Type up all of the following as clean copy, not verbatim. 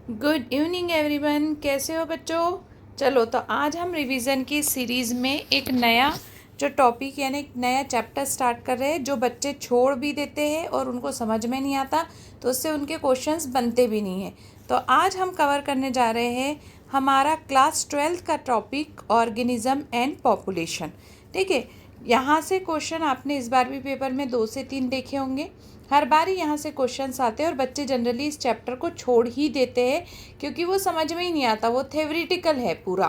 Good evening everyone, कैसे हो बच्चों। चलो तो आज हम रिवीजन की सीरीज़ में एक नया जो टॉपिक यानी एक नया चैप्टर स्टार्ट कर रहे हैं, जो बच्चे छोड़ भी देते हैं और उनको समझ में नहीं आता तो उससे उनके क्वेश्चंस बनते भी नहीं हैं। तो आज हम कवर करने जा रहे हैं हमारा क्लास 12th का टॉपिक ऑर्गेनिज्म एंड पॉपुलेशन। ठीक है, यहाँ से क्वेश्चन आपने इस बार भी पेपर में 2 से 3 देखे होंगे। हर बार ही यहाँ से क्वेश्चंस आते हैं और बच्चे जनरली इस चैप्टर को छोड़ ही देते हैं क्योंकि वो समझ में ही नहीं आता, वो थ्योरेटिकल है पूरा।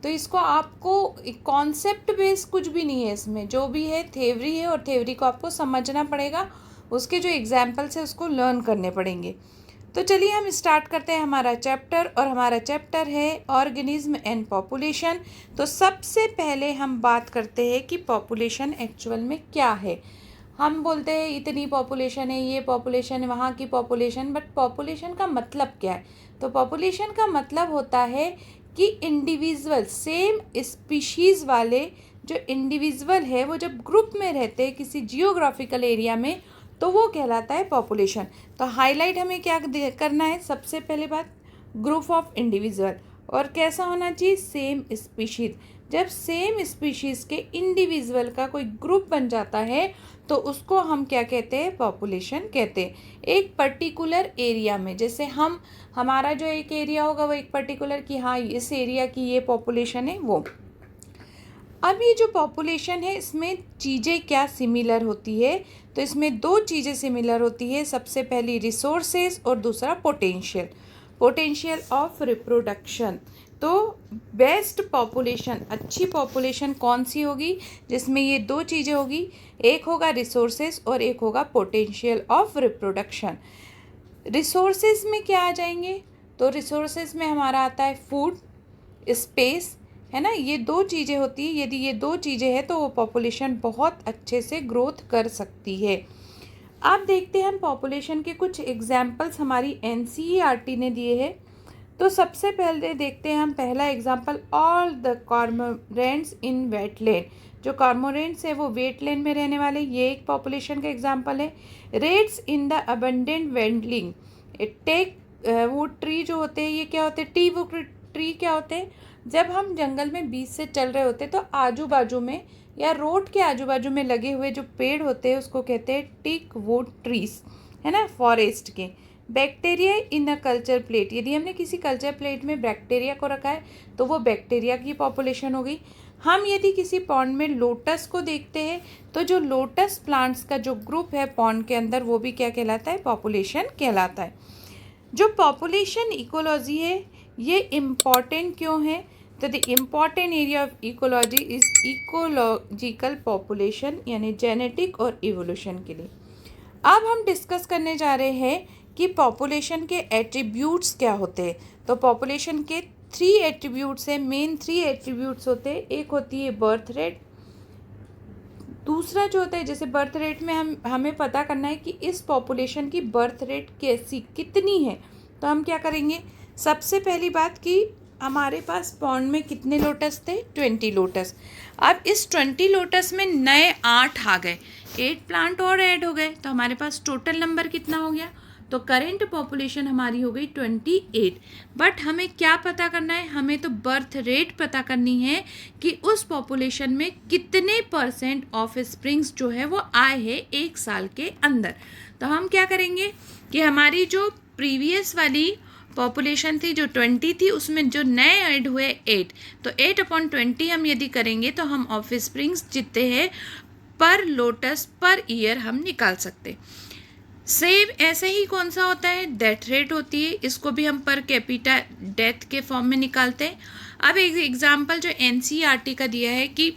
तो इसको आपको कॉन्सेप्ट बेस कुछ भी नहीं है, इसमें जो भी है थ्योरी है और थ्योरी को आपको समझना पड़ेगा, उसके जो एग्जाम्पल्स है उसको लर्न करने पड़ेंगे। तो चलिए हम स्टार्ट करते हैं हमारा चैप्टर, और हमारा चैप्टर है ऑर्गेनिज्म एंड पॉपुलेशन। तो सबसे पहले हम बात करते हैं कि पॉपुलेशन एक्चुअल में क्या है। हम बोलते हैं इतनी पॉपुलेशन है, ये पॉपुलेशन है, वहाँ की पॉपुलेशन, बट पॉपुलेशन का मतलब क्या है। तो पॉपुलेशन का मतलब होता है कि इंडिविजुअल सेम स्पीशीज़ वाले जो इंडिविजुअल है वो जब ग्रुप में रहते हैं किसी जियोग्राफिकल एरिया में तो वो कहलाता है पॉपुलेशन। तो हाईलाइट हमें क्या करना है, सबसे पहले बात ग्रुप ऑफ इंडिविजुअल, और कैसा होना चाहिए, सेम स्पीशीज़। जब सेम स्पीशीज़ के इंडिविजुअल का कोई ग्रुप बन जाता है तो उसको हम क्या कहते हैं, पॉपुलेशन कहते हैं। एक पर्टिकुलर एरिया में, जैसे हमारा जो एक एरिया होगा वो एक पर्टिकुलर कि हाँ इस एरिया की ये पॉपुलेशन है वो। अब ये जो पॉपुलेशन है इसमें चीज़ें क्या सिमिलर होती है, तो इसमें 2 चीज़ें सिमिलर होती है। सबसे पहली रिसोर्सेज और दूसरा पोटेंशियल, पोटेंशियल ऑफ रिप्रोडक्शन। तो बेस्ट पॉपुलेशन, अच्छी पॉपुलेशन कौन सी होगी, जिसमें ये 2 चीज़ें होगी, एक होगा रिसोर्सेज और एक होगा पोटेंशियल ऑफ रिप्रोडक्शन। रिसोर्सेज में क्या आ जाएंगे, तो रिसोर्सेज में हमारा आता है फूड, स्पेस, है ना। ये 2 चीज़ें होती है, यदि ये 2 चीज़ें हैं तो वो पॉपुलेशन बहुत अच्छे से ग्रोथ कर सकती है। अब देखते हैं हम पॉपुलेशन के कुछ एग्जाम्पल्स हमारी NCERT ने दिए हैं। तो सबसे पहले देखते हैं हम पहला example, all the cormorants in wetland. जो कॉर्मोरेंट्स है वो वेटलैंड में रहने वाले, ये एक पॉपुलेशन का एग्जाम्पल है। रेट्स इन द अबंडेंट वेंडलिंग, टेक वुड ट्री जो होते हैं ये क्या होते हैं, टी वुड ट्री क्या होते हैं, जब हम जंगल में बीच से चल रहे होते हैं तो आजू बाजू में या रोड के आजू बाजू में लगे हुए जो पेड़ होते हैं उसको कहते हैं टीक वुड ट्रीज, है ना, फॉरेस्ट के। Bacteria in a culture plate, यदि हमने किसी कल्चर प्लेट में बैक्टीरिया को रखा है तो वो बैक्टीरिया की पॉपुलेशन हो गई। हम यदि किसी पॉन्ड में लोटस को देखते हैं तो जो लोटस प्लांट्स का जो ग्रुप है पॉन्ड के अंदर वो भी क्या कहलाता है, पॉपुलेशन कहलाता है। जो पॉपुलेशन इकोलॉजी है ये इम्पॉर्टेंट क्यों है, तो the important area of ecology is ecological population, यानी जेनेटिक और इवोल्यूशन के लिए। अब हम डिस्कस करने जा रहे हैं कि पॉपुलेशन के एट्रीब्यूट्स क्या होते हैं। तो पॉपुलेशन के 3 एट्रीब्यूट्स हैं, मेन 3 एट्रीब्यूट्स होते हैं। एक होती है बर्थ रेट, दूसरा जो होता है जैसे बर्थ रेट में हमें पता करना है कि इस पॉपुलेशन की बर्थ रेट कैसी कितनी है। तो हम क्या करेंगे, सबसे पहली बात कि हमारे पास पॉन्ड में कितने लोटस थे, 20 लोटस। अब इस 20 लोटस में नए 8 आ गए, 8 प्लांट और ऐड हो गए, तो हमारे पास टोटल नंबर कितना हो गया, तो करेंट पॉपुलेशन हमारी हो गई 28। बट हमें क्या पता करना है, हमें तो बर्थ रेट पता करनी है कि उस पॉपुलेशन में कितने % ऑफ स्प्रिंग्स जो है वो आए हैं 1 साल के अंदर। तो हम क्या करेंगे कि हमारी जो प्रीवियस वाली पॉपुलेशन थी जो 20 थी उसमें जो नए ऐड हुए 8, तो 8/20 हम यदि करेंगे तो हम ऑफ स्प्रिंग्स जितने हैं पर लोटस पर ईयर हम निकाल सकते। सेम ऐसे ही कौन सा होता है, डेथ रेट होती है, इसको भी हम पर कैपिटा डेथ के फॉर्म में निकालते हैं। अब एक एग्जांपल जो NCERT का दिया है कि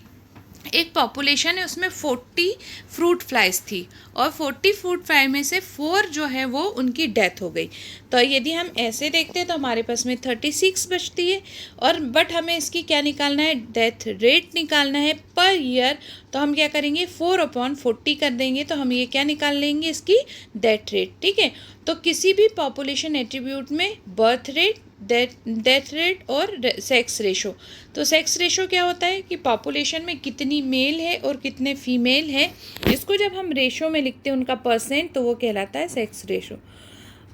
एक पॉपुलेशन है उसमें 40 फ्रूट फ्लाइज थी और 40 फ्रूट फ्लाई में से 4 जो है वो उनकी डेथ हो गई। तो यदि हम ऐसे देखते हैं तो हमारे पास में 36 बचती है, और बट हमें इसकी क्या निकालना है, डेथ रेट निकालना है पर ईयर। तो हम क्या करेंगे, 4/40 कर देंगे तो हम ये क्या निकाल लेंगे, इसकी डेथ रेट। ठीक है, तो किसी भी पॉपुलेशन एट्रीब्यूट में बर्थ रेट, डेथ रेट और सेक्स रेशो। तो सेक्स रेशो क्या होता है कि पॉपुलेशन में कितनी मेल है और कितने फीमेल है, इसको जब हम रेशो में लिखते हैं उनका %, तो वो कहलाता है सेक्स रेशो।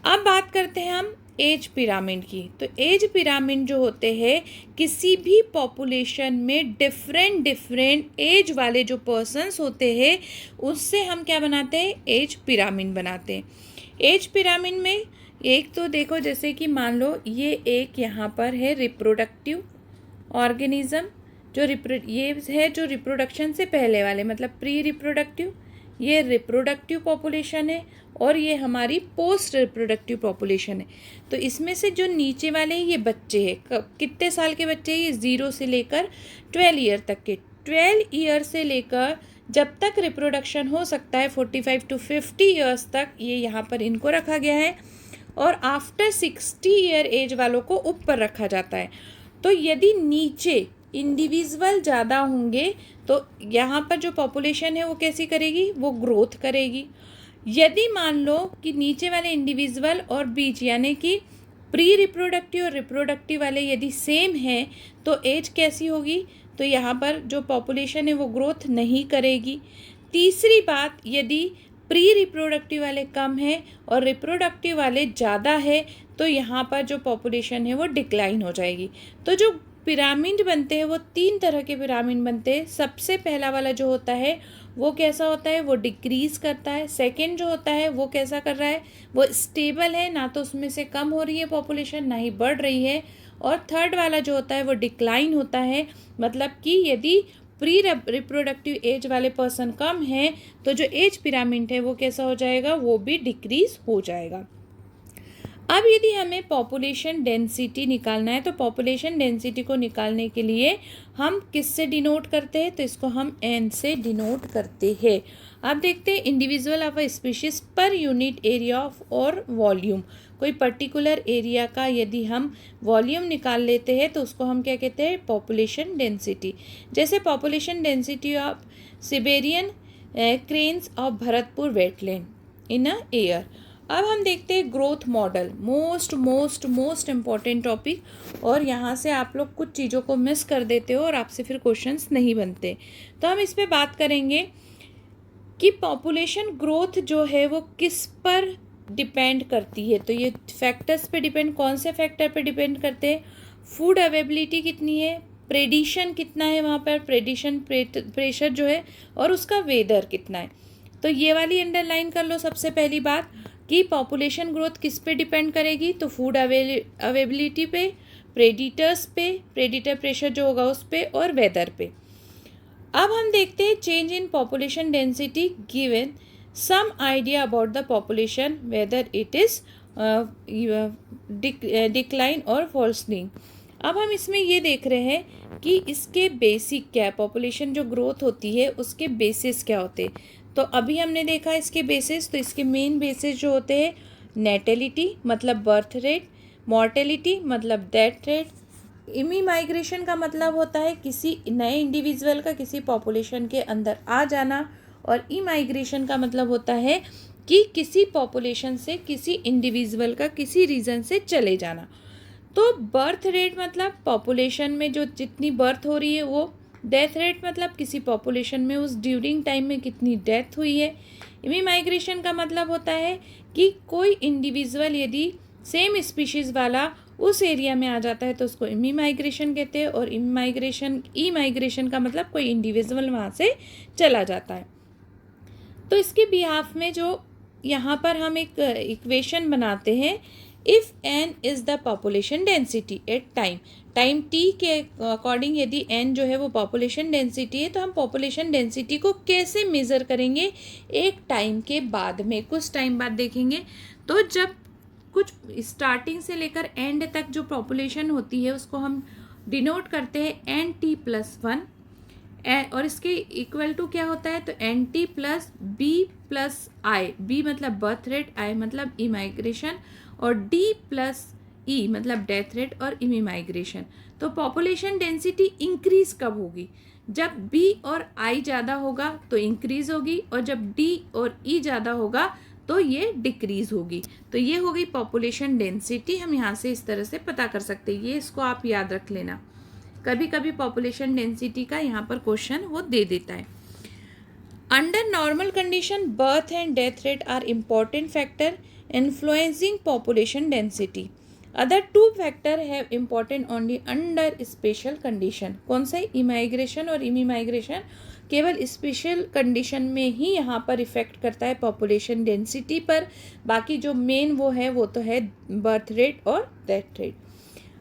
अब बात करते हैं हम एज पिरामिड की। तो एज पिरामिड जो होते हैं, किसी भी पॉपुलेशन में डिफरेंट एज वाले जो पर्सन्स होते हैं उससे हम क्या बनाते हैं, एज पिरामिड बनाते हैं। एज पिरामिड में एक तो देखो, जैसे कि मान लो ये एक यहाँ पर है रिप्रोडक्टिव ऑर्गेनिज्म, ये है जो रिप्रोडक्शन से पहले वाले, मतलब प्री रिप्रोडक्टिव, ये रिप्रोडक्टिव पॉपुलेशन है, और ये हमारी पोस्ट रिप्रोडक्टिव पॉपुलेशन है। तो इसमें से जो नीचे वाले ये बच्चे हैं, कितने साल के बच्चे हैं, ये 0 से लेकर 12 ईयर तक के। 12 ईयर से लेकर जब तक रिप्रोडक्शन हो सकता है 45 to 50 ईयर्स तक, ये यहाँ पर इनको रखा गया है, और आफ्टर 60 ईयर एज वालों को ऊपर रखा जाता है। तो यदि नीचे इंडिविजुअल ज़्यादा होंगे तो यहाँ पर जो पॉपुलेशन है वो कैसी करेगी, वो ग्रोथ करेगी। यदि मान लो कि नीचे वाले इंडिविजुअल और बीच यानी कि प्री रिप्रोडक्टिव और रिप्रोडक्टिव वाले यदि सेम हैं तो एज कैसी होगी, तो यहाँ पर जो पॉपुलेशन है वो ग्रोथ नहीं करेगी। तीसरी बात, यदि प्री रिप्रोडक्टिव वाले कम है और रिप्रोडक्टिव वाले ज़्यादा है तो यहाँ पर जो पॉपुलेशन है वो डिक्लाइन हो जाएगी। तो जो पिरामिड बनते हैं वो 3 तरह के पिरामिड बनते हैं। सबसे पहला वाला जो होता है वो कैसा होता है, वो डिक्रीज करता है। सेकंड जो होता है वो कैसा कर रहा है, वो स्टेबल है, ना तो उसमें से कम हो रही है पॉपुलेशन ना ही बढ़ रही है। और थर्ड वाला जो होता है वो डिक्लाइन होता है, मतलब कि यदि प्री रिप्रोडक्टिव एज वाले पर्सन कम है तो जो एज पिरामिड है वो कैसा हो जाएगा, वो भी डिक्रीज हो जाएगा। अब यदि हमें पॉपुलेशन डेंसिटी निकालना है तो पॉपुलेशन डेंसिटी को निकालने के लिए हम किससे डिनोट करते हैं, तो इसको हम एन से डिनोट करते हैं। अब देखते हैं individual of a species per unit area of और वॉल्यूम। कोई पर्टिकुलर एरिया का यदि हम वॉल्यूम निकाल लेते हैं तो उसको हम क्या कहते हैं, पॉपुलेशन डेंसिटी। जैसे population density of Siberian cranes of Bharatpur wetland in a year. अब हम देखते हैं growth model, most important topic, और यहाँ से आप लोग कुछ चीज़ों को मिस कर देते हो और आपसे फिर क्वेश्चंस नहीं बनते। तो हम इस पे बात करेंगे कि पॉपुलेशन ग्रोथ जो है वो किस पर डिपेंड करती है। तो ये फैक्टर्स पे डिपेंड, कौन से फैक्टर पे डिपेंड करते हैं, फूड अवेबिलिटी कितनी है, प्रेडिशन कितना है वहाँ पर, प्रेडिशन प्रेशर जो है, और उसका वेदर कितना है। तो ये वाली अंडरलाइन कर लो सबसे पहली बात कि पॉपुलेशन ग्रोथ किस पे डिपेंड करेगी, तो फूड अवेबिलिटी पे, प्रेडिटर्स पे, प्रेडिटर प्रेशर जो होगा उस पे, और वेदर पे। अब हम देखते हैं change in population density given some idea about the population whether it is decline और फॉल्सनिंग। अब हम इसमें ये देख रहे हैं कि इसके बेसिक क्या है, पॉपुलेशन जो ग्रोथ होती है उसके बेसिस क्या होते हैं। तो अभी हमने देखा इसके बेसिस, तो इसके मेन बेसिस जो होते हैं, नेटेलिटी मतलब बर्थ रेट, मॉर्टेलिटी मतलब डेथ रेट, इमीमाइग्रेशन का मतलब होता है किसी नए इंडिविजुअल का किसी पॉपुलेशन के अंदर आ जाना, और इमाइग्रेशन का मतलब होता है कि किसी पॉपुलेशन से किसी इंडिविजुअल का किसी रीज़न से चले जाना। तो बर्थ रेट मतलब पॉपुलेशन में जो जितनी बर्थ हो रही है वो, डेथ रेट मतलब किसी पॉपुलेशन में उस ड्यूरिंग टाइम में कितनी डेथ हुई है। इमीमाइग्रेशन का मतलब होता है कि कोई इंडिविजुअल यदि सेम स्पीशीज़ वाला उस एरिया में आ जाता है तो उसको इमीमाइग्रेशन कहते हैं, और इमाइग्रेशन का मतलब कोई इंडिविजुअल वहाँ से चला जाता है। तो इसके बिहाफ में जो यहाँ पर हम एक इक्वेशन बनाते हैं, if n is the population density at time t के अकॉर्डिंग यदि n जो है वो पॉपुलेशन डेंसिटी है, तो हम पॉपुलेशन डेंसिटी को कैसे मेज़र करेंगे, एक टाइम के बाद में, कुछ टाइम बाद देखेंगे। तो जब कुछ स्टार्टिंग से लेकर एंड तक जो पॉपुलेशन होती है उसको हम डिनोट करते हैं NT+1, और इसके इक्वल टू क्या होता है, तो NT+B+I, B मतलब बर्थ रेट, I मतलब इमाइग्रेशन, और D+E मतलब डेथ रेट और इमीमाइग्रेशन। तो पॉपुलेशन डेंसिटी इंक्रीज कब होगी, जब B और I ज़्यादा होगा तो इंक्रीज होगी, और जब D और E ज़्यादा होगा तो ये डिक्रीज होगी। तो ये हो गई पॉपुलेशन डेंसिटी, हम यहाँ से इस तरह से पता कर सकते हैं। ये इसको आप याद रख लेना, कभी कभी पॉपुलेशन डेंसिटी का यहाँ पर क्वेश्चन वो दे देता है। Under normal condition birth and death rate are important factor influencing population density. Other two factor have important only under special condition. कौन सा? इमाइग्रेशन और इमीमाइग्रेशन केवल स्पेशल कंडीशन में ही यहाँ पर इफ़ेक्ट करता है पॉपुलेशन डेंसिटी पर। बाकी जो मेन वो तो है बर्थ रेट और डेथ रेट।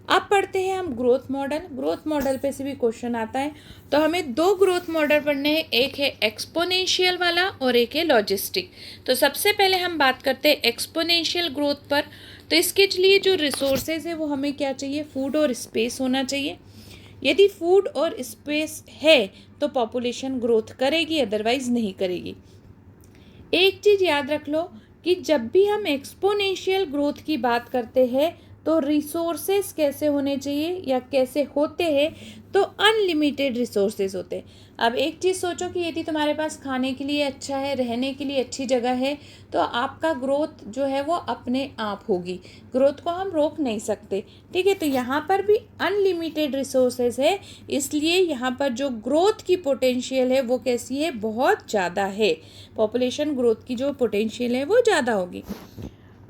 अब पढ़ते हैं हम ग्रोथ मॉडल। ग्रोथ मॉडल पे से भी क्वेश्चन आता है, तो हमें दो ग्रोथ मॉडल पढ़ने हैं, एक है एक्सपोनेंशियल वाला और एक है लॉजिस्टिक। तो सबसे पहले हम बात करते हैं एक्सपोनेंशियल ग्रोथ पर। तो इसके लिए जो रिसोर्सेज है वो हमें क्या चाहिए? फूड और स्पेस होना चाहिए। यदि फूड और स्पेस है तो पॉपुलेशन ग्रोथ करेगी, अदरवाइज नहीं करेगी। एक चीज़ याद रख लो कि जब भी हम एक्सपोनेंशियल ग्रोथ की बात करते हैं तो रिसोर्सेज कैसे होने चाहिए या कैसे होते हैं? तो अनलिमिटेड रिसोर्सेज होते हैं। अब एक चीज़ सोचो कि यदि तुम्हारे पास खाने के लिए अच्छा है, रहने के लिए अच्छी जगह है, तो आपका ग्रोथ जो है वो अपने आप होगी। ग्रोथ को हम रोक नहीं सकते, ठीक है। तो यहाँ पर भी अनलिमिटेड रिसोर्सेज है, इसलिए यहाँ पर जो ग्रोथ की पोटेंशियल है वो कैसी है? बहुत ज़्यादा है। पॉपुलेशन ग्रोथ की जो पोटेंशियल है वो ज़्यादा होगी।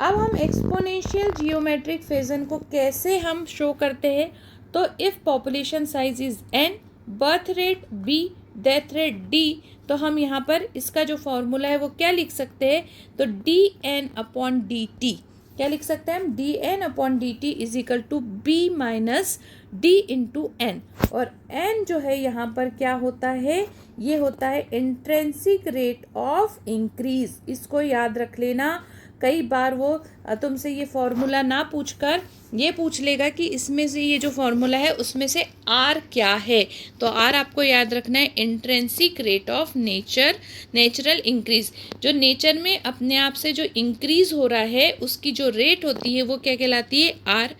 अब हम एक्सपोनेंशियल जियोमेट्रिक फिजन को कैसे हम शो करते हैं? तो if population size is n, birth rate b, death rate d, तो हम यहाँ पर इसका जो फॉर्मूला है वो क्या लिख सकते हैं? तो dn/dt। क्या लिख सकते हैं हम? dn/dt is equal to b minus d into n. और n जो है यहाँ पर क्या होता है? ये होता है इंट्रेंसिक रेट ऑफ इंक्रीज। इसको याद रख लेना। कई बार वो तुमसे ये फॉर्मूला ना पूछकर ये पूछ लेगा कि इसमें से ये जो फॉर्मूला है उसमें से आर क्या है। तो आर आपको याद रखना है intrinsic rate of natural increase. जो नेचर में अपने आप से जो इंक्रीज हो रहा है उसकी जो रेट होती है वो क्या कहलाती है? आर।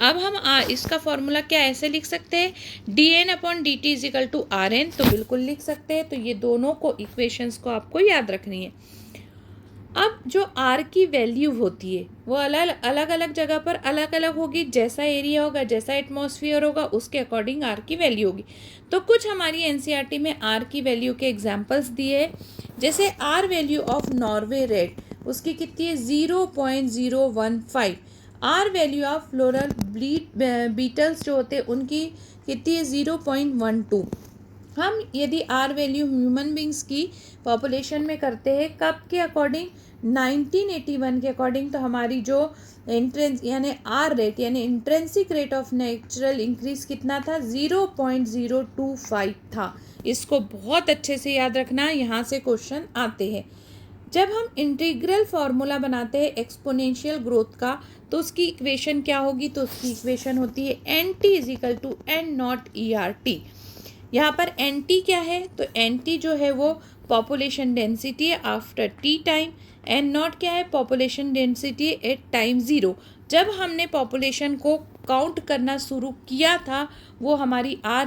अब हम इसका फॉर्मूला क्या ऐसे लिख सकते हैं? dn/dt is equal to rn। तो बिल्कुल लिख सकते हैं। तो ये दोनों को इक्वेशंस को आपको याद रखनी है। अब जो आर की वैल्यू होती है वो अलग अलग जगह पर अलग अलग होगी। जैसा एरिया होगा, जैसा एटमॉस्फेयर होगा, उसके अकॉर्डिंग आर की वैल्यू होगी। तो कुछ हमारी एनसीईआरटी में आर की वैल्यू के एग्जांपल्स दिए हैं। जैसे r value of Norway rat, उसकी कितनी है? 0.015। R value of floral beetles जो होते हैं उनकी कितनी है? 0.12। हम यदि आर वैल्यू ह्यूमन बींग्स की पॉपुलेशन में करते हैं कब के अकॉर्डिंग? 1981 के अकॉर्डिंग। तो हमारी जो यानी आर रेट यानी intrinsic rate of natural increase कितना था? 0.025 था। इसको बहुत अच्छे से याद रखना, यहाँ से क्वेश्चन आते हैं। जब हम इंटीग्रल फार्मूला बनाते हैं एक्सपोनेंशियल ग्रोथ का तो उसकी इक्वेशन क्या होगी? तो उसकी इक्वेशन होती है NT is equal to N0 यहाँ पर NT क्या है? तो NT जो है वो पॉपुलेशन डेंसिटी है आफ्टर T टाइम। N0 क्या है? Population density at time 0। जब हमने पॉपुलेशन को काउंट करना शुरू किया था वो हमारी R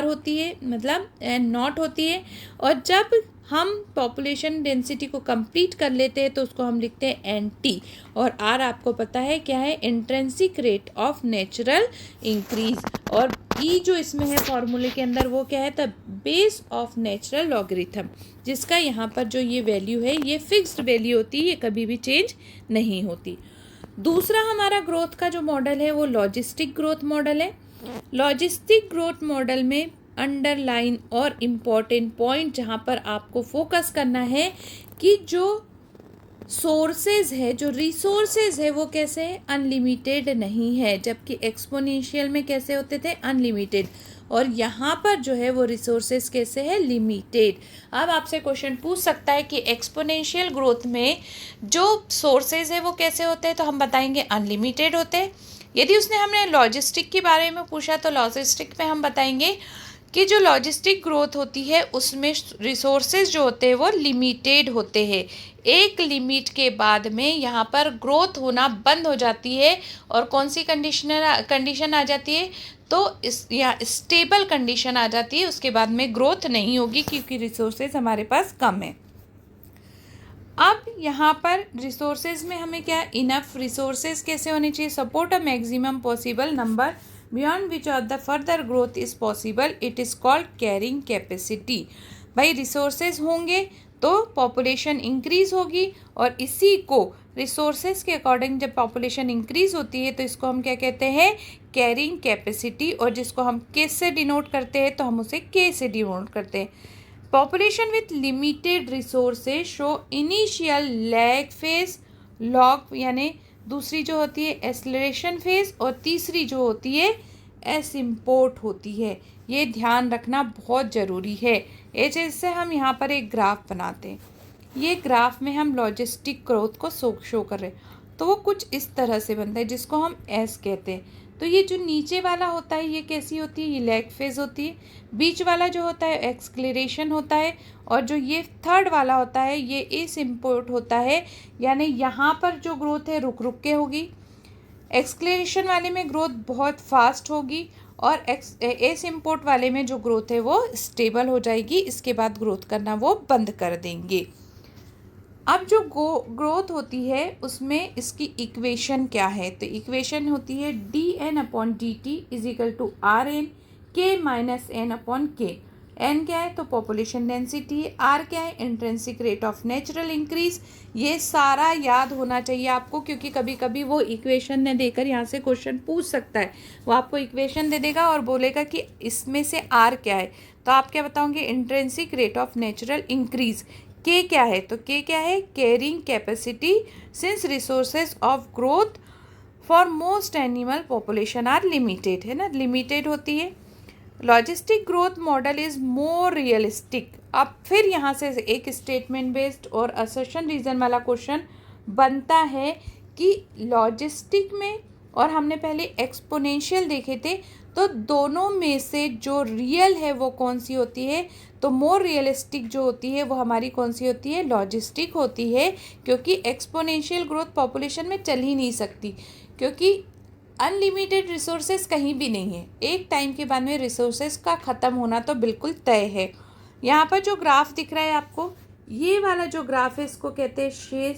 होती है, मतलब N0 होती है। और जब हम पॉपुलेशन डेंसिटी को कंप्लीट कर लेते हैं तो उसको हम लिखते हैं NT। और R आपको पता है क्या है? Intrinsic rate of natural increase. और E जो इसमें है फॉर्मूले के अंदर वो क्या है? The base of natural logarithm, जिसका यहाँ पर जो ये वैल्यू है ये फिक्स्ड वैल्यू होती है, ये कभी भी चेंज नहीं होती। दूसरा हमारा ग्रोथ का जो मॉडल है वो लॉजिस्टिक ग्रोथ मॉडल है। लॉजिस्टिक ग्रोथ मॉडल में अंडरलाइन और इम्पॉर्टेंट पॉइंट जहाँ पर आपको फोकस करना है कि जो सोर्सेज है, जो रिसोर्सेज है वो कैसे है? अनलिमिटेड नहीं है। जबकि एक्सपोनेंशियल में कैसे होते थे? अनलिमिटेड। और यहाँ पर जो है वो रिसोर्सेज कैसे है? लिमिटेड। अब आपसे क्वेश्चन पूछ सकता है कि एक्सपोनेंशियल ग्रोथ में जो सोर्सेज है वो कैसे होते हैं? तो हम बताएंगे अनलिमिटेड होते हैं। यदि उसने हमने लॉजिस्टिक के बारे में पूछा तो लॉजिस्टिक में हम बताएंगे कि जो लॉजिस्टिक ग्रोथ होती है उसमें रिसोर्सेज जो होते हैं वो लिमिटेड होते हैं। एक लिमिट के बाद में यहाँ पर ग्रोथ होना बंद हो जाती है। और कौन सी कंडीशन आ जाती है? तो यहाँ स्टेबल कंडीशन आ जाती है। उसके बाद में ग्रोथ नहीं होगी क्योंकि रिसोर्सेज हमारे पास कम है। अब यहाँ पर रिसोर्सेज में हमें क्या? इनफ रिसोर्सेज कैसे होने चाहिए? Support a maximum possible number beyond which of the further growth is possible, it is called carrying capacity. भाई रिसोर्सेज होंगे तो पॉपुलेशन इंक्रीज होगी और इसी को रिसोर्सेज के अकॉर्डिंग जब पॉपुलेशन इंक्रीज होती है तो इसको हम क्या कहते हैं, कैरिंग कैपेसिटी, और जिसको हम किस से डिनोट करते हैं, तो हम उसे के से डिनोट करते हैं। Population with limited resources show initial lag phase, log यानी दूसरी जो होती है एस्लेरेशन फेज, और तीसरी जो होती है एसिम्पोर्ट होती है। ये ध्यान रखना बहुत ज़रूरी है। जैसे हम यहाँ पर एक ग्राफ बनाते हैं, ये ग्राफ में हम लॉजिस्टिक ग्रोथ को शो कर रहे हैं, तो वो कुछ इस तरह से बनता है जिसको हम एस कहते हैं। तो ये जो नीचे वाला होता है ये कैसी होती है, ये लैग फेज होती है। बीच वाला जो होता है एक्सक्लेरेशन होता है, और जो ये थर्ड वाला होता है ये एसिम्पोर्ट होता है, यानी यहाँ पर जो ग्रोथ है रुक रुक के होगी। एक्सक्लेरेशन वाले में ग्रोथ बहुत फास्ट होगी, और एसिम्पोर्ट वाले में जो ग्रोथ है वो स्टेबल हो जाएगी, इसके बाद ग्रोथ करना वो बंद कर देंगे। अब जो ग्रोथ होती है उसमें इसकी इक्वेशन क्या है, तो इक्वेशन होती है dN/dt is equal to RN K minus N/K। N क्या है, तो पॉपुलेशन डेंसिटी है। R क्या है, intrinsic rate of natural increase. ये सारा याद होना चाहिए आपको, क्योंकि कभी कभी वो इक्वेशन ने देकर यहाँ से क्वेश्चन पूछ सकता है। वो आपको इक्वेशन दे देगा और बोलेगा कि इसमें से R क्या है, तो आप क्या बताओगे, intrinsic rate of natural increase. K क्या है, तो के क्या है, carrying capacity since resources of growth for most animal population are limited, है ना, लिमिटेड होती है। Logistic growth model is more realistic. अब फिर यहाँ से एक स्टेटमेंट बेस्ड और असर्शन रीजन वाला क्वेश्चन बनता है कि लॉजिस्टिक में, और हमने पहले एक्सपोनेंशियल देखे थे, तो दोनों में से जो रियल है वो कौन सी होती है, तो मोर रियलिस्टिक जो होती है वो हमारी कौन सी होती है, लॉजिस्टिक होती है। क्योंकि एक्सपोनेंशियल ग्रोथ पॉपुलेशन में चल ही नहीं सकती, क्योंकि अनलिमिटेड रिसोर्सेज कहीं भी नहीं है। एक टाइम के बाद में रिसोर्सेज का ख़त्म होना तो बिल्कुल तय है। यहाँ पर जो ग्राफ दिख रहा है आपको, ये वाला जो ग्राफ है इसको कहते हैं जे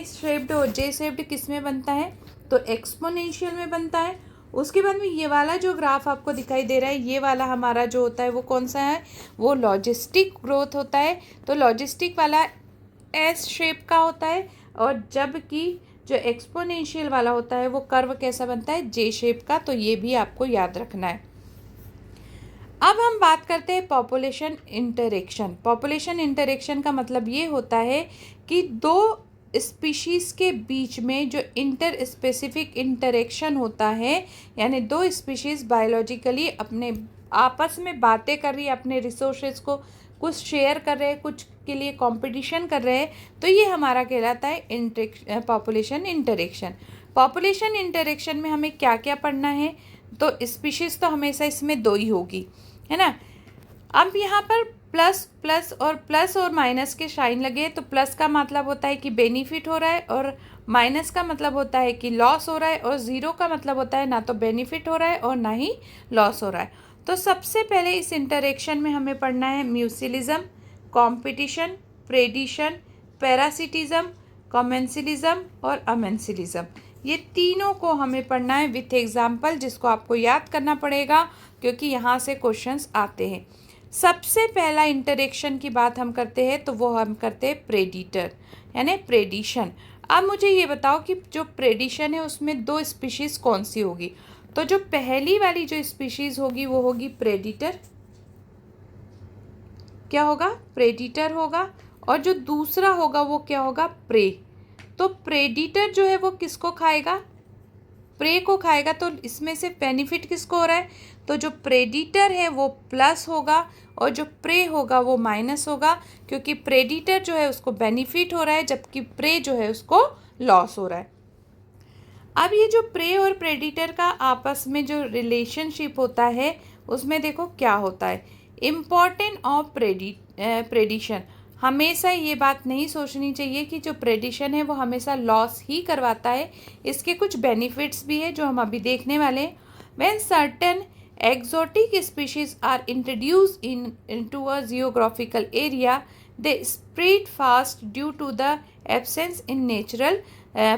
शेप्ड। और जे शेप्ड किस में बनता है, तो एक्सपोनेंशियल में बनता है। उसके बाद में ये वाला जो ग्राफ आपको दिखाई दे रहा है, ये वाला हमारा जो होता है वो कौन सा है, वो लॉजिस्टिक ग्रोथ होता है। तो लॉजिस्टिक वाला एस शेप का होता है, और जबकि जो एक्सपोनेंशियल वाला होता है वो कर्व कैसा बनता है, जे शेप का। तो ये भी आपको याद रखना है। अब हम बात करते हैं पॉपुलेशन इंटरेक्शन। पॉपुलेशन इंटरेक्शन का मतलब ये होता है कि दो स्पीशीज़ के बीच में जो इंटर स्पेसिफिक इंटरेक्शन होता है, यानी दो स्पीशीज़ बायोलॉजिकली अपने आपस में बातें कर रही है, अपने रिसोर्सेज को कुछ शेयर कर रहे हैं, कुछ के लिए कंपटीशन कर रहे हैं, तो ये हमारा कहलाता है पॉपुलेशन इंटरेक्शन। पॉपुलेशन इंटरेक्शन में हमें क्या क्या पढ़ना है, तो स्पीशीज़ तो हमेशा इसमें दो ही होगी, है ना। अब यहाँ पर प्लस और माइनस के साइन लगे, तो प्लस का मतलब होता है कि बेनिफिट हो रहा है, और माइनस का मतलब होता है कि लॉस हो रहा है, और ज़ीरो का मतलब होता है ना तो बेनिफिट हो रहा है और ना ही लॉस हो रहा है। तो सबसे पहले इस इंटरेक्शन में हमें पढ़ना है म्यूसिलिज्म, कॉम्पिटिशन, प्रेडिशन, पैरासिटिज्म, कॉमेंसिलिज्म और अमेंसिलिज्म। ये तीनों को हमें पढ़ना है विथ एग्जाम्पल, जिसको आपको याद करना पड़ेगा क्योंकि यहाँ से क्वेश्चंस आते हैं। सबसे पहला इंटरेक्शन की बात हम करते हैं तो वो हम करते हैं प्रेडिटर यानी प्रेडिशन। अब मुझे ये बताओ कि जो प्रेडिशन है उसमें दो स्पीशीज़ कौन सी होगी, तो जो पहली वाली जो स्पीशीज़ होगी वो होगी प्रेडिटर, क्या होगा, प्रेडिटर होगा, और जो दूसरा होगा वो क्या होगा, प्रे। तो प्रेडिटर जो है वो किसको खाएगा, प्रे को खाएगा। तो इसमें से बेनिफिट किसको हो रहा है, तो जो प्रेडिटर है वो प्लस होगा और जो प्रे होगा वो माइनस होगा, क्योंकि प्रेडिटर जो है उसको बेनिफिट हो रहा है जबकि प्रे जो है उसको लॉस हो रहा है। अब ये जो प्रे और प्रेडिटर का आपस में जो रिलेशनशिप होता है उसमें देखो क्या होता है, इम्पॉर्टेंट ऑफ प्रेडिशन। हमेशा ये बात नहीं सोचनी चाहिए कि जो प्रेडिशन है वो हमेशा लॉस ही करवाता है, इसके कुछ बेनिफिट्स भी है जो हम अभी देखने वाले हैं। When certain exotic species are introduced into a geographical area, they spread fast due to the absence in natural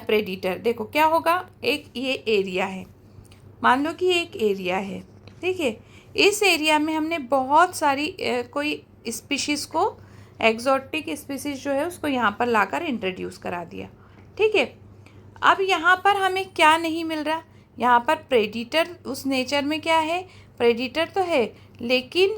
predator। देखो क्या होगा, एक ये एरिया है, मान लो कि एक एरिया है, ठीक है, इस एरिया में हमने बहुत सारी कोई स्पीशीज़ को एग्जॉटिक स्पीसीज जो है उसको यहाँ पर लाकर इंट्रोड्यूस करा दिया। ठीक है, अब यहाँ पर हमें क्या नहीं मिल रहा, यहाँ पर प्रेडिटर, उस नेचर में क्या है, प्रेडिटर तो है लेकिन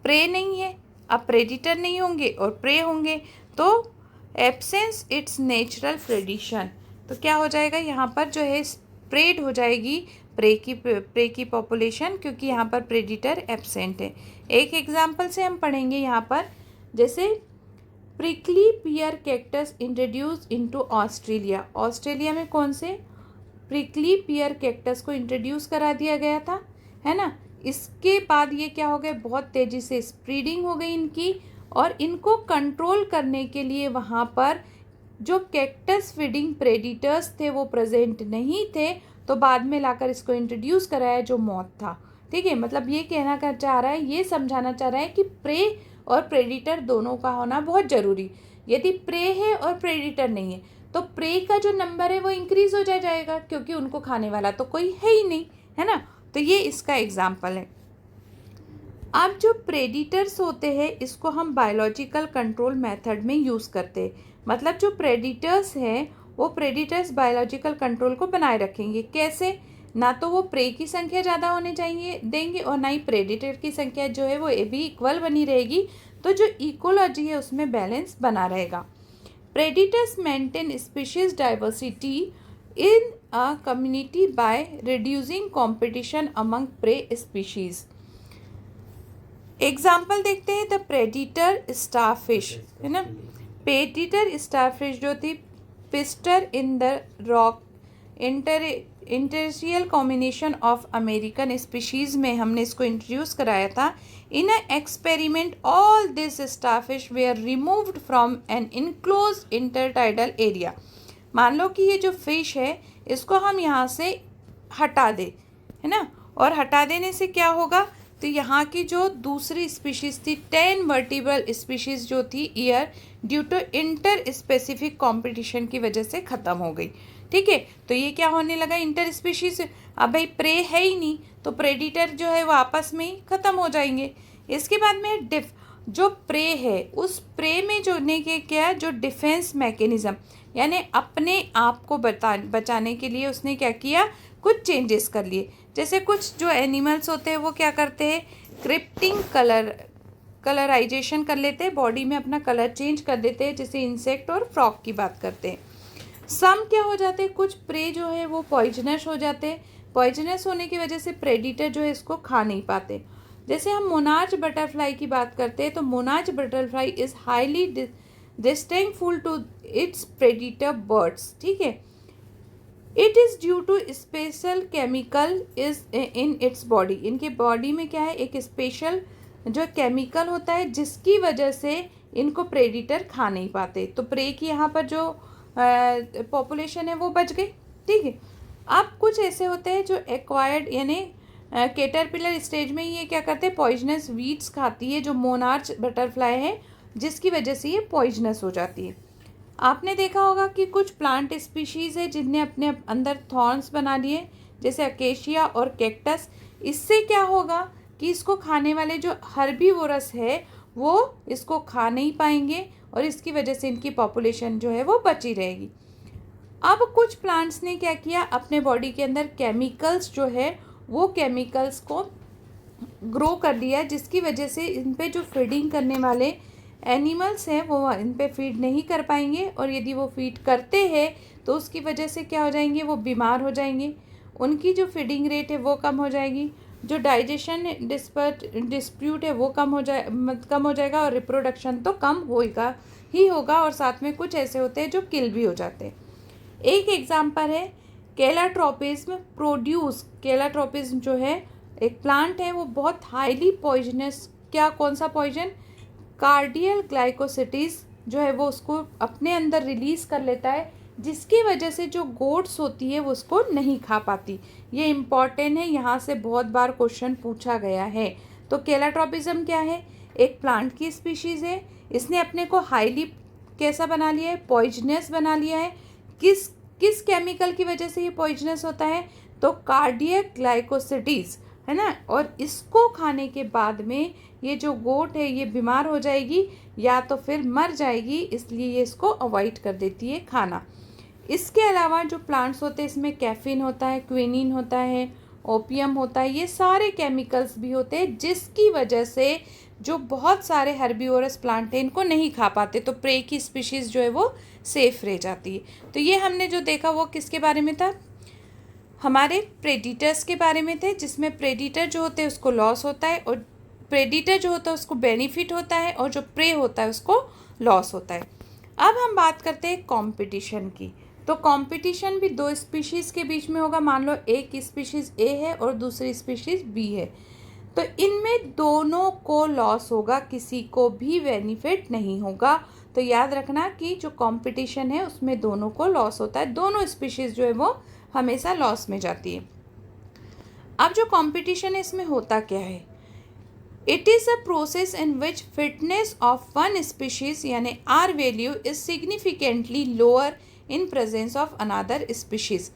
प्रे नहीं है। अब प्रेडिटर नहीं होंगे और प्रे होंगे तो एब्सेंस इट्स नेचुरल प्रेडिशन, तो क्या हो जाएगा, यहाँ पर जो है स्प्रेड हो जाएगी प्रे की पॉपुलेशन, क्योंकि यहाँ पर प्रेडिटर एब्सेंट है। एक एग्जाम्पल से हम पढ़ेंगे यहाँ पर, जैसे प्रिकली पियर cactus introduce into Australia. Australia में कौन से प्रिकली पियर कैक्टस को इंट्रोड्यूस करा दिया गया था, है ना। इसके बाद ये क्या हो गया, बहुत तेज़ी से स्प्रीडिंग हो गई इनकी, और इनको कंट्रोल करने के लिए वहाँ पर जो कैक्टस फीडिंग प्रेडिटर्स थे वो प्रेजेंट नहीं थे, तो बाद में लाकर इसको इंट्रोड्यूस कराया जो मौत था। ठीक है, मतलब ये कहना कर चाह रहा है, ये समझाना चाह रहा है कि प्रे और प्रेडिटर दोनों का होना बहुत ज़रूरी। यदि प्रे है और प्रेडिटर नहीं है तो प्रे का जो नंबर है वो इंक्रीज हो जाएगा, क्योंकि उनको खाने वाला तो कोई है ही नहीं, है ना। तो ये इसका एग्जाम्पल है। अब जो प्रेडिटर्स होते हैं इसको हम बायोलॉजिकल कंट्रोल मेथड में यूज़ करते हैं। मतलब जो प्रेडिटर्स हैं वो प्रेडिटर्स बायोलॉजिकल कंट्रोल को बनाए रखेंगे। कैसे, ना तो वो प्रे की संख्या ज़्यादा होने चाहिए देंगे और ना ही प्रेडिटर की संख्या जो है वो भी इक्वल बनी रहेगी, तो जो इकोलॉजी है उसमें बैलेंस बना रहेगा। Predators maintain species diversity in a community by reducing competition among prey species. Example देखते हैं, द प्रेडिटर स्टारफिश, है ना। प्रेडिटर स्टारफिश जो थी Pisaster in the rock intertidal combination of American species में हमने इसको इंट्रोड्यूस कराया था। In a experiment all this starfish were removed from an enclose intertidal area. मान लो कि ये जो फिश है इसको हम यहाँ से हटा दें, है ना, और हटा देने से क्या होगा, तो यहाँ की जो दूसरी स्पीशीज़ थी 10 वर्टिब्रल स्पीशीज़ जो थी ईयर due to interspecific competition की वजह से ख़त्म हो गई। ठीक है, तो ये क्या होने लगा, इंटर स्पीशीज़, अब भाई प्रे है ही नहीं तो प्रेडिटर जो है वो आपस में ही ख़त्म हो जाएंगे। इसके बाद में जो प्रे है उस प्रे में जो ने के क्या, जो डिफेंस मैकेनिज़्म, यानी अपने आप को बचाने के लिए उसने क्या किया, कुछ चेंजेस कर लिए। जैसे कुछ जो एनिमल्स होते हैं वो क्या करते हैं, क्रिप्टिंग कलराइजेशन कर लेते हैं, बॉडी में अपना कलर चेंज कर देते हैं, जैसे इंसेक्ट और फ्रॉग की बात करते हैं। सम क्या हो जाते हैं, कुछ प्रे जो है वो पॉइजनस हो जाते हैं, पॉइजनस होने की वजह से प्रेडिटर जो है इसको खा नहीं पाते। जैसे हम मोनार्च बटरफ्लाई की बात करते हैं तो monarch butterfly is highly distasteful to its predator birds. ठीक है, it is due to special chemical is in its body. इनके बॉडी में क्या है, एक स्पेशल जो केमिकल होता है जिसकी वजह से इनको प्रेडिटर खा नहीं पाते, तो प्रे की यहाँ पर जो पॉपुलेशन है वो बच गई। ठीक है, अब कुछ ऐसे होते हैं जो एक्वायर्ड यानी कैटरपिलर स्टेज में ये क्या करते हैं, पॉइजनस वीड्स खाती है जो मोनार्च बटरफ्लाई है, जिसकी वजह से ये पॉइजनस हो जाती है। आपने देखा होगा कि कुछ प्लांट स्पीशीज़ है जिनने अपने अंदर थॉर्न्स बना लिए, जैसे अकेशिया और कैक्टस। इससे क्या होगा कि इसको खाने वाले जो हर्बीवोरस है वो इसको खा नहीं पाएंगे और इसकी वजह से इनकी पॉपुलेशन जो है वो बची रहेगी। अब कुछ प्लांट्स ने क्या किया, अपने बॉडी के अंदर केमिकल्स जो है वो केमिकल्स को ग्रो कर दिया, जिसकी वजह से इन पे जो फीडिंग करने वाले एनिमल्स हैं वो इन पे फीड नहीं कर पाएंगे, और यदि वो फीड करते हैं तो उसकी वजह से क्या हो जाएंगे, वो बीमार हो जाएंगे, उनकी जो फीडिंग रेट है वो कम हो जाएगी, जो डाइजेशन डिस्प्यूट है वो कम हो जाएगा और रिप्रोडक्शन तो कम होगा ही होगा, और साथ में कुछ ऐसे होते हैं जो किल भी हो जाते हैं। एक एग्जांपल है कैलाट्रोपिज्म प्रोड्यूस। कैलाट्रोपिज्म जो है एक प्लांट है वो बहुत हाईली पॉइजनस, क्या कौन सा पॉइजन, कार्डियल ग्लाइकोसिटीज़ जो है वो उसको अपने अंदर रिलीज़ कर लेता है, जिसकी वजह से जो गोट्स होती है वो उसको नहीं खा पाती। ये इम्पॉर्टेंट है, यहाँ से बहुत बार क्वेश्चन पूछा गया है। तो कैलाट्रोपिज्म क्या है, एक प्लांट की स्पीशीज़ है, इसने अपने को हाईली कैसा बना लिया है, पॉइजनस बना लिया है। किस केमिकल की वजह से ये पॉइजनस होता है, तो कार्डियक ग्लाइकोसिटीज़, है ना। और इसको खाने के बाद में ये जो गोट है ये बीमार हो जाएगी या तो फिर मर जाएगी, इसलिए ये इसको अवॉइड कर देती है खाना। इसके अलावा जो प्लांट्स होते हैं इसमें कैफीन होता है, क्विनीन होता है, ओपियम होता है, ये सारे केमिकल्स भी होते हैं जिसकी वजह से जो बहुत सारे हर्बीवोरस प्लांट हैं इनको नहीं खा पाते, तो प्रे की स्पीशीज़ जो है वो सेफ रह जाती है। तो ये हमने जो देखा वो किसके बारे में था, हमारे प्रेडिटर्स के बारे में थे, जिसमें प्रेडिटर जो होते हैं उसको लॉस होता है और प्रेडिटर जो होता है उसको बेनिफिट होता है और जो प्रे होता है उसको लॉस होता है। अब हम बात करते हैं कंपटीशन की। तो कंपटीशन भी दो स्पीशीज़ के बीच में होगा। मान लो एक स्पीशीज़ ए है और दूसरी स्पीशीज़ बी है, तो इनमें दोनों को लॉस होगा, किसी को भी बेनिफिट नहीं होगा। तो याद रखना कि जो कंपटीशन है उसमें दोनों को लॉस होता है, दोनों स्पीशीज़ जो है वो हमेशा लॉस में जाती है। अब जो कंपटीशन है इसमें होता क्या है, it is a process in which fitness of one species यानी R value is significantly lower in presence of another species.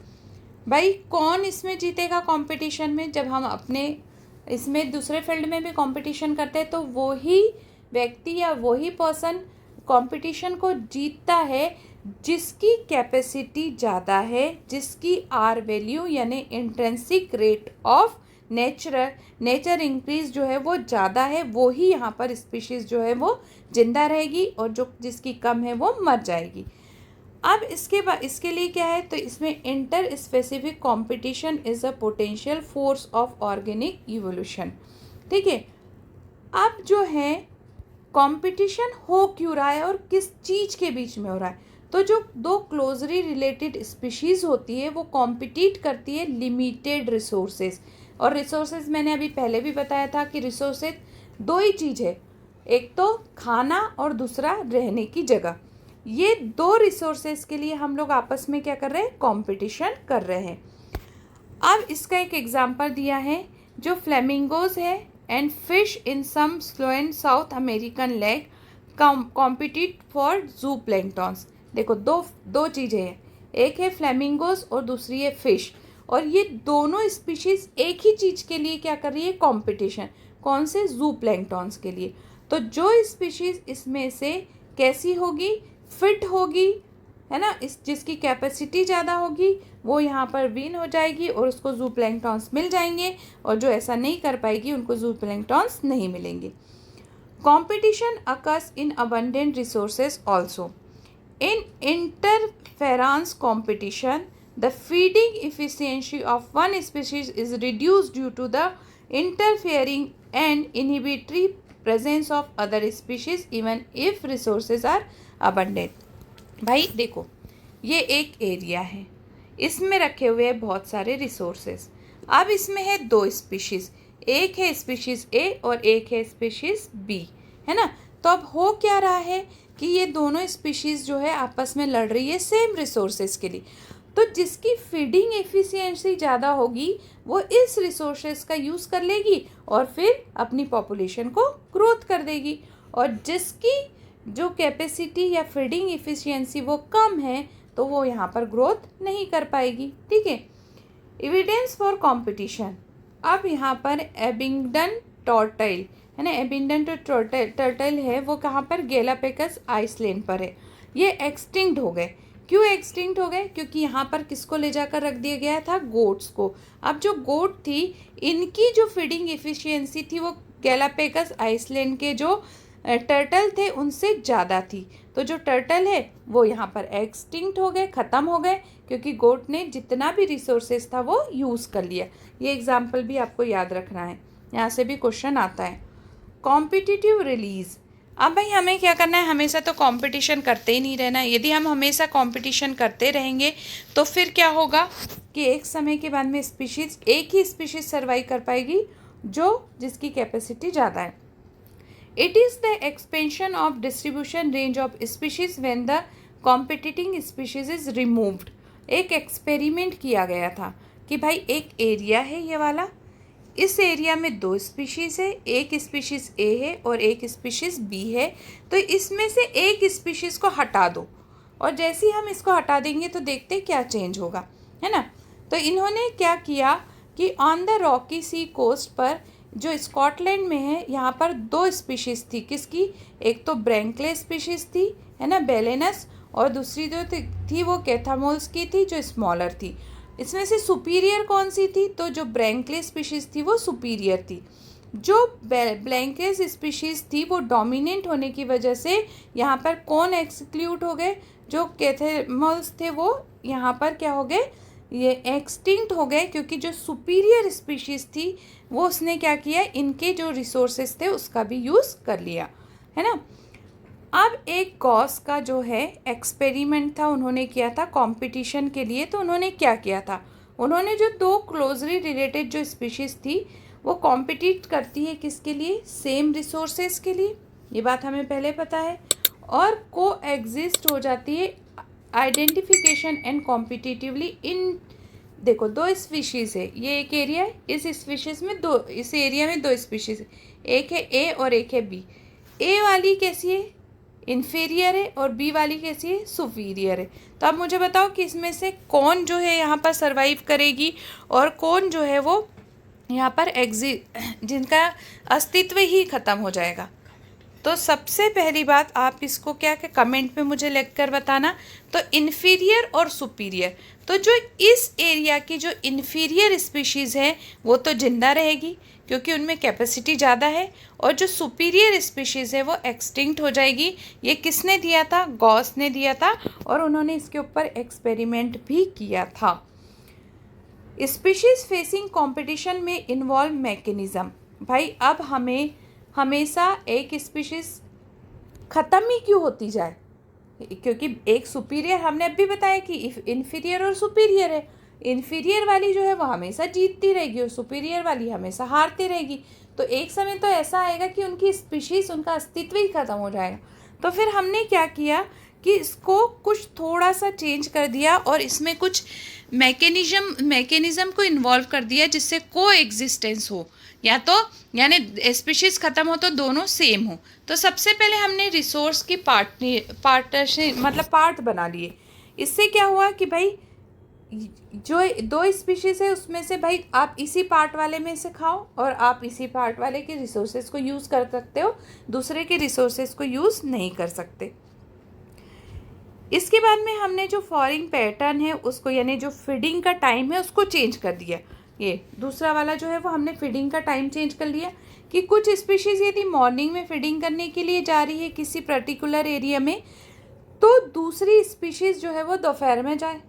भाई कौन इसमें जीतेगा कंपटीशन में, जब हम अपने इसमें दूसरे फील्ड में भी कंपटीशन करते हैं तो वही व्यक्ति या वही पर्सन कंपटीशन को जीतता है जिसकी कैपेसिटी ज़्यादा है, जिसकी आर वैल्यू यानी intrinsic rate of nature increase जो है वो ज़्यादा है, वो ही यहाँ पर स्पीशीज़ जो है वो जिंदा रहेगी और जो जिसकी कम है वो मर जाएगी। अब इसके लिए क्या है, तो इसमें inter specific competition is a potential force of organic evolution. ठीक है, अब जो है कंपटीशन हो क्यों रहा है और किस चीज़ के बीच में हो रहा है, तो जो दो क्लोजली रिलेटेड स्पीशीज़ होती है वो कॉम्पिटिट करती है लिमिटेड रिसोर्सेज। और रिसोर्सेज मैंने अभी पहले भी बताया था कि रिसोर्सेज दो ही चीज़ है, एक तो खाना और दूसरा रहने की जगह। ये दो रिसोर्सेज के लिए हम लोग आपस में क्या कर रहे हैं, कंपटीशन कर रहे हैं। अब इसका एक एग्जांपल दिया है, जो फ्लेमिंगोज है and fish in some slow and South American lake compete for zooplanktons. देखो दो चीज़ें हैं, एक है फ्लेमिंगोज और दूसरी है फिश, और ये दोनों स्पीशीज़ एक ही चीज़ के लिए क्या कर रही है, कंपटीशन। कौन से, जू प्लैंक्टन्स के लिए। तो जो स्पीशीज़ इसमें से कैसी होगी, फिट होगी, है ना, जिसकी कैपेसिटी ज़्यादा होगी वो यहाँ पर विन हो जाएगी और उसको जू प्लैंक्टन्स मिल जाएंगे, और जो ऐसा नहीं कर पाएगी उनको जू प्लैंक्टन्स नहीं मिलेंगे। Competition occurs in abundant resources also. In interference competition, the feeding efficiency of one species is reduced due to the interfering and inhibitory presence of other species even if resources are abundant। भाई देखो, ये एक area है, इसमें रखे हुए हैं बहुत सारे रिसोर्सेज। अब इसमें है दो स्पीशीज़, एक है स्पीशीज़ ए और एक है स्पीशीज़ बी, है ना। तो अब हो क्या रहा है कि ये दोनों स्पीशीज़ जो है आपस में लड़ रही है सेम रिसोर्सेज के लिए। तो जिसकी फीडिंग एफिशिएंसी ज़्यादा होगी वो इस रिसोर्सेज का यूज़ कर लेगी और फिर अपनी पॉपुलेशन को ग्रोथ कर देगी, और जिसकी जो कैपेसिटी या फीडिंग एफिशिएंसी वो कम है तो वो यहाँ पर ग्रोथ नहीं कर पाएगी। ठीक है, एविडेंस फॉर कंपटीशन। अब यहाँ पर एबिंगडन टॉर्टल है ना, एबिंगडन टर्टल है वो कहाँ पर, गैलापेगस आइसलैंड पर है। ये एक्सटिंक्ट हो गए। क्यों एक्सटिंक्ट हो गए, क्योंकि यहाँ पर किसको ले जाकर रख दिया गया था, गोट्स को। अब जो गोट थी इनकी जो फीडिंग एफिशिएंसी थी वो गैलापेगस आइसलैंड के जो टर्टल थे उनसे ज़्यादा थी, तो जो टर्टल है वो यहाँ पर एक्सटिंक्ट हो गए, ख़त्म हो गए, क्योंकि गोट ने जितना भी रिसोर्सेज था वो यूज़ कर लिया। ये एग्जाम्पल भी आपको याद रखना है, यहाँ से भी क्वेश्चन आता है। Competitive release. अब भाई हमें क्या करना है, हमेशा तो कंपटीशन करते ही नहीं रहना है। यदि हम हमेशा कंपटीशन करते रहेंगे तो फिर क्या होगा कि एक समय के बाद में स्पीशीज़, एक ही स्पीशीज़ सर्वाइव कर पाएगी जो जिसकी कैपेसिटी ज़्यादा है। It is the expansion of distribution range of species when the competing species is removed. एक एक्सपेरिमेंट किया गया था कि भाई एक एरिया है ये वाला, इस एरिया में दो स्पीशीज़ है, एक स्पीशीज़ ए है और एक स्पीशीज़ बी है, तो इसमें से एक स्पीशीज़ को हटा दो, और जैसे ही हम इसको हटा देंगे तो देखते क्या चेंज होगा, है ना। तो इन्होंने क्या किया कि on the rocky sea coast पर जो स्कॉटलैंड में है, यहाँ पर 2 स्पीशीज़ थी। किसकी? एक तो ब्रैंकले स्पीशीज़ थी, है ना, बेलेनस, और दूसरी जो थी वो कैथामोल्स की थी, जो स्मॉलर थी। इसमें से सुपीरियर कौन सी थी? तो जो ब्रैंकले स्पीशीज़ थी वो सुपीरियर थी। जो ब्लैंकेस स्पीशीज़ थी वो डोमिनेंट होने की वजह से यहाँ पर कौन एक्सक्लूड हो गए? जो कैथामोल्स थे वो यहाँ पर क्या हो गए? ये एक्सटिंक्ट हो गए, क्योंकि जो सुपीरियर स्पीशीज़ थी वो उसने क्या किया? इनके जो रिसोर्सेज थे उसका भी यूज़ कर लिया, है ना। अब एक गॉस का जो है एक्सपेरिमेंट था, उन्होंने किया था कंपटीशन के लिए। तो उन्होंने क्या किया था? उन्होंने जो 2 क्लोजली रिलेटेड जो स्पीशीज़ थी वो कॉम्पिटिट करती है किसके लिए? सेम रिसोर्सेज के लिए। ये बात हमें पहले पता है। और को एग्जिस्ट हो जाती है आइडेंटिफिकेशन एंड कॉम्पिटिटिवली इन, देखो 2 स्पीशीज़ है, ये एक एरिया है, इस स्पीशीज़ में 2, इस एरिया में 2 स्पीशीज़ है, एक है ए और एक है बी। ए वाली कैसी है? इन्फीरियर है, और बी वाली कैसी है? सुपीरियर है। तो अब मुझे बताओ कि इसमें से कौन जो है यहाँ पर सर्वाइव करेगी और कौन जो है वो यहाँ पर जिनका अस्तित्व ही ख़त्म हो जाएगा। तो सबसे पहली बात, आप इसको क्या कमेंट में मुझे लिख कर बताना। तो इन्फीरियर और सुपीरियर, तो जो इस एरिया की जो इन्फीरियर स्पीशीज़ है वो तो जिंदा रहेगी क्योंकि उनमें कैपेसिटी ज़्यादा है, और जो सुपीरियर स्पीशीज़ है वो एक्सटिंक्ट हो जाएगी। ये किसने दिया था? गॉस ने दिया था, और उन्होंने इसके ऊपर एक्सपेरिमेंट भी किया था। स्पीशीज़ फेसिंग कंपटीशन में इन्वॉल्व मैकेनिज़्म। भाई अब हमें हमेशा एक स्पीशीज़ ख़त्म ही क्यों होती जाए? क्योंकि एक सुपीरियर, हमने अभी बताया कि इन्फीरियर और सुपीरियर है। इन्फीरियर वाली जो है वो हमेशा जीतती रहेगी और सुपीरियर वाली हमेशा हारती रहेगी। तो एक समय तो ऐसा आएगा कि उनकी स्पीशीज़, उनका अस्तित्व ही ख़त्म हो जाएगा। तो फिर हमने क्या किया कि इसको कुछ थोड़ा सा चेंज कर दिया और इसमें कुछ मैकेनिज़्म को इन्वॉल्व कर दिया जिससे को एग्जिस्टेंस हो, या तो यानी स्पीशीज़ ख़त्म हो तो दोनों सेम हो। तो सबसे पहले हमने रिसोर्स की पार्टनरशिप मतलब पार्ट बना लिए। इससे क्या हुआ कि भाई जो 2 स्पीशीज़ है उसमें से भाई आप इसी पार्ट वाले में से खाओ और आप इसी पार्ट वाले के रिसोर्सेज को यूज़ कर सकते हो, दूसरे के रिसोर्सेज को यूज़ नहीं कर सकते। इसके बाद में हमने जो फॉरिंग पैटर्न है उसको, यानी जो फीडिंग का टाइम है उसको चेंज कर दिया। ये दूसरा वाला जो है वो हमने फीडिंग का टाइम चेंज कर लिया कि कुछ स्पीशीज़ यदि मॉर्निंग में फीडिंग करने के लिए जा रही है किसी पर्टिकुलर एरिया में, तो दूसरी स्पीशीज़ जो है वो दोपहर में जाए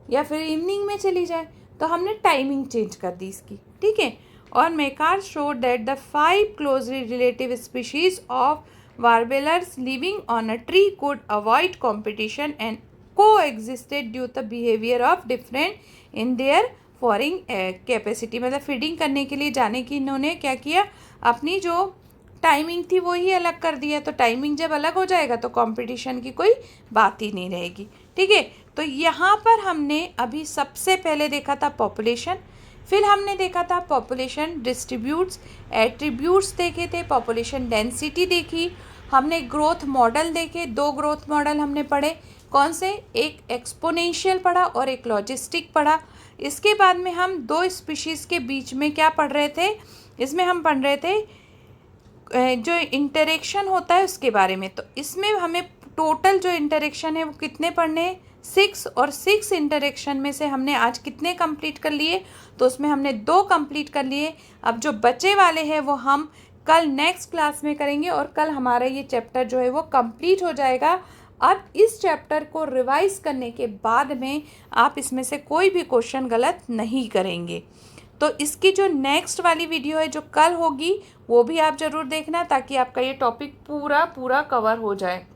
या फिर इवनिंग में चली जाए। तो हमने टाइमिंग चेंज कर दी इसकी, ठीक है। और maker showed that the 5 closely relative species of warblers living on a tree could avoid competition and coexisted due to the behavior of different in their foraging capacity. मतलब फीडिंग करने के लिए जाने की इन्होंने क्या किया, अपनी जो टाइमिंग थी वो ही अलग कर दिया। तो टाइमिंग जब अलग हो जाएगा तो कंपटीशन की कोई बात ही नहीं रहेगी, ठीक है। तो यहाँ पर हमने अभी सबसे पहले देखा था पॉपुलेशन, फिर हमने देखा था पॉपुलेशन डिस्ट्रीब्यूट्स, एट्रीब्यूट्स देखे थे, पॉपुलेशन डेंसिटी देखी, हमने ग्रोथ मॉडल देखे। 2 ग्रोथ मॉडल हमने पढ़े, कौन से? एक एक्सपोनेंशियल पढ़ा और एक लॉजिस्टिक पढ़ा। इसके बाद में हम 2 स्पीशीज़ के बीच में क्या पढ़ रहे थे? इसमें हम पढ़ रहे थे जो इंटरेक्शन होता है उसके बारे में। तो इसमें हमें टोटल जो इंटरेक्शन है वो कितने पढ़ने हैं? 6, और 6 इंटरेक्शन में से हमने आज कितने कंप्लीट कर लिए? तो उसमें हमने 2 कंप्लीट कर लिए। अब जो बचे वाले हैं वो हम कल नेक्स्ट क्लास में करेंगे और कल हमारा ये चैप्टर जो है वो कंप्लीट हो जाएगा। अब इस चैप्टर को रिवाइज करने के बाद में आप इसमें से कोई भी क्वेश्चन गलत नहीं करेंगे। तो इसकी जो नेक्स्ट वाली वीडियो है जो कल होगी वो भी आप ज़रूर देखना, ताकि आपका ये टॉपिक पूरा कवर हो जाए।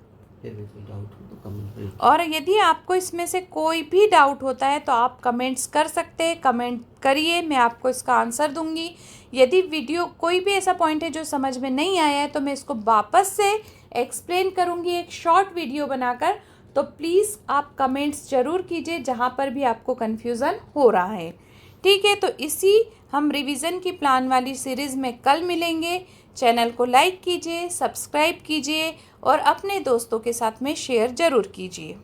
और यदि आपको इसमें से कोई भी डाउट होता है तो आप कमेंट्स कर सकते हैं, कमेंट करिए, मैं आपको इसका आंसर दूंगी। यदि वीडियो कोई भी ऐसा पॉइंट है जो समझ में नहीं आया है तो मैं इसको वापस से एक्सप्लेन करूंगी एक शॉर्ट वीडियो बनाकर। तो प्लीज़ आप कमेंट्स ज़रूर कीजिए जहाँ पर भी आपको कन्फ्यूज़न हो रहा है, ठीक है। तो इसी हम रिवीजन की प्लान वाली सीरीज़ में कल मिलेंगे। चैनल को लाइक कीजिए, सब्सक्राइब कीजिए और अपने दोस्तों के साथ में शेयर ज़रूर कीजिए।